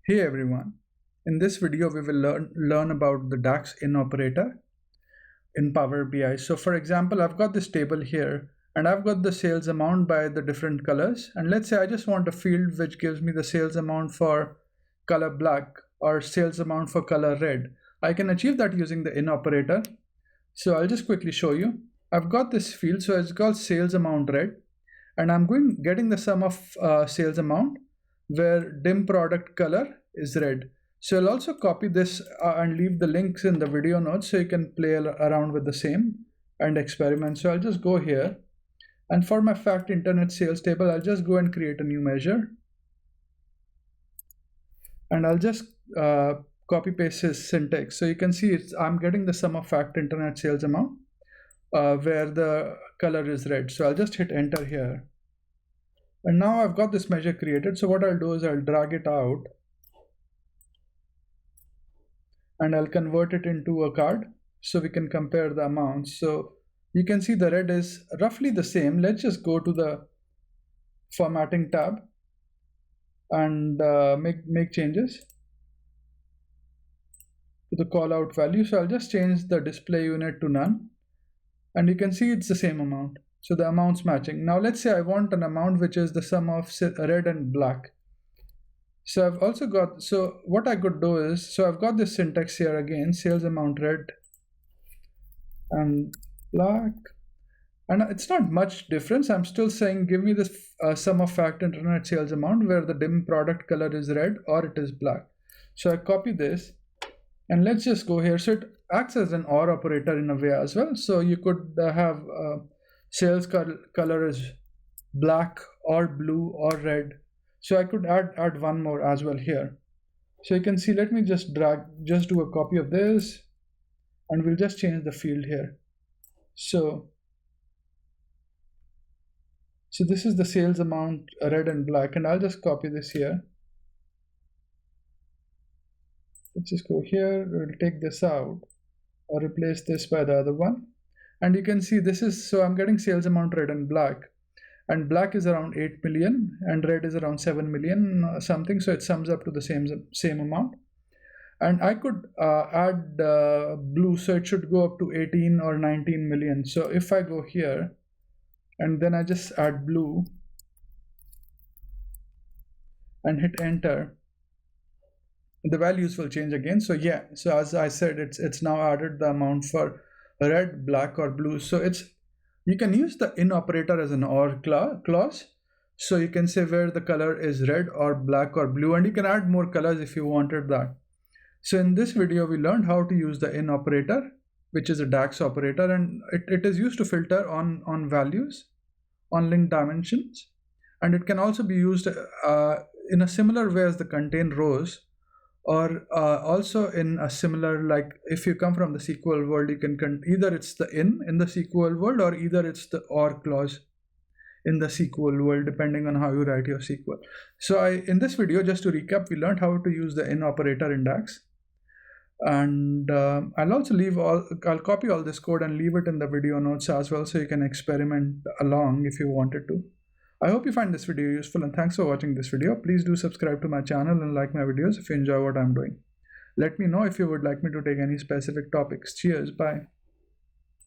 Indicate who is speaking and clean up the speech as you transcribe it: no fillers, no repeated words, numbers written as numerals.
Speaker 1: Hey everyone, in this video we will learn about the DAX in operator in Power BI. So for example, I've got this table here and I've got the sales amount by the different colors, and let's say I just want a field which gives me the sales amount for color black or sales amount for color red. I can achieve that using the in operator. So I'll just quickly show you. I've got this field, so it's called SalesAmountRed, and I'm getting the sum of sales amount where DimProduct color is red. So I'll also copy this and leave the links in the video notes so you can play around with the same and experiment. So I'll just go here, and for my FactInternetSales table, I'll just go and create a new measure, and I'll just copy paste his syntax. So you can see I'm getting the sum of FactInternetSales amount where the color is red. So I'll just hit enter here. And now I've got this measure created. So what I'll do is I'll drag it out and I'll convert it into a card so we can compare the amounts. So you can see the red is roughly the same. Let's just go to the formatting tab and make changes to the call out value. So I'll just change the display unit to none, and you can see it's the same amount. So the amount's matching. Now let's say I want an amount which is the sum of red and black. So I've also got, so what I could do is, so I've got this syntax here again, SalesAmountRed and black, and it's not much difference. I'm still saying give me this sum of FactInternetSales amount where the DimProduct color is red or it is black. So I copy this and let's just go here. So it acts as an OR operator in a way as well. So you could have sales color is black or blue or red. So I could add one more as well here. So you can see, let me just do a copy of this, and we'll just change the field here. So this is the sales amount red and black, and I'll just copy this here. Let's just go here, we'll take this out or replace this by the other one. And you can see this is, so I'm getting sales amount red and black. And black is around 8 million and red is around 7 million something, so it sums up to the same amount. And I could add blue, so it should go up to 18 or 19 million. So if I go here and then I just add blue and hit enter, the values will change again. So yeah, so as I said, it's now added the amount for red, black or blue. So you can use the in operator as an OR clause. So you can say where the color is red or black or blue, and you can add more colors if you wanted that. So in this video, we learned how to use the in operator, which is a DAX operator, and it is used to filter on values, on linked dimensions. And it can also be used in a similar way as the contain rows, or also in a similar, like if you come from the SQL world, you can either it's the in the SQL world or either it's the OR clause in the SQL world, depending on how you write your SQL. So in this video, just to recap, we learned how to use the in operator in DAX. And I'll also I'll copy all this code and leave it in the video notes as well, so you can experiment along if you wanted to. I hope you find this video useful, and thanks for watching this video. Please do subscribe to my channel and like my videos if you enjoy what I'm doing. Let me know if you would like me to take any specific topics. Cheers, bye.